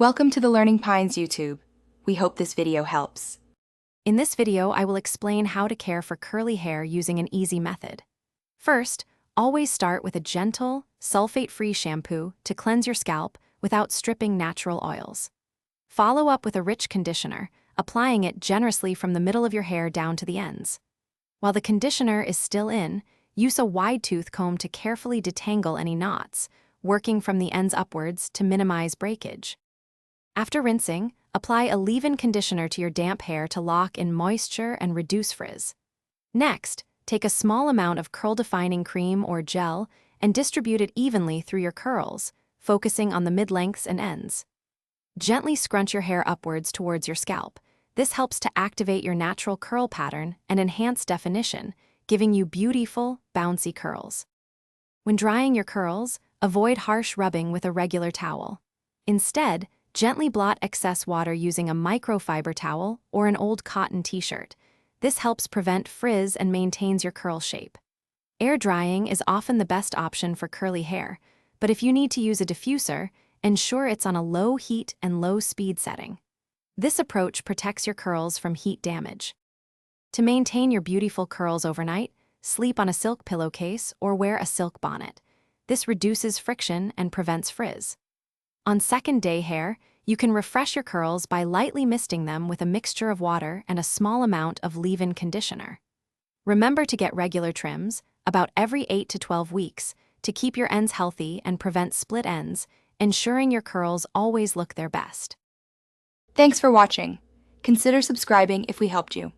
Welcome to the Learning Pines YouTube. We hope this video helps. In this video, I will explain how to care for curly hair using an easy method. First, always start with a gentle, sulfate-free shampoo to cleanse your scalp without stripping natural oils. Follow up with a rich conditioner, applying it generously from the middle of your hair down to the ends. While the conditioner is still in, use a wide-tooth comb to carefully detangle any knots, working from the ends upwards to minimize breakage. After rinsing, apply a leave-in conditioner to your damp hair to lock in moisture and reduce frizz. Next, take a small amount of curl-defining cream or gel and distribute it evenly through your curls, focusing on the mid-lengths and ends. Gently scrunch your hair upwards towards your scalp. This helps to activate your natural curl pattern and enhance definition, giving you beautiful, bouncy curls. When drying your curls, avoid harsh rubbing with a regular towel. Instead, gently blot excess water using a microfiber towel or an old cotton t-shirt. This helps prevent frizz and maintains your curl shape. Air drying is often the best option for curly hair, but if you need to use a diffuser, ensure it's on a low heat and low speed setting. This approach protects your curls from heat damage. To maintain your beautiful curls overnight, sleep on a silk pillowcase or wear a silk bonnet. This reduces friction and prevents frizz. On second day hair, you can refresh your curls by lightly misting them with a mixture of water and a small amount of leave-in conditioner. Remember to get regular trims, about every 8 to 12 weeks, to keep your ends healthy and prevent split ends, ensuring your curls always look their best. Thanks for watching. Consider subscribing if we helped you.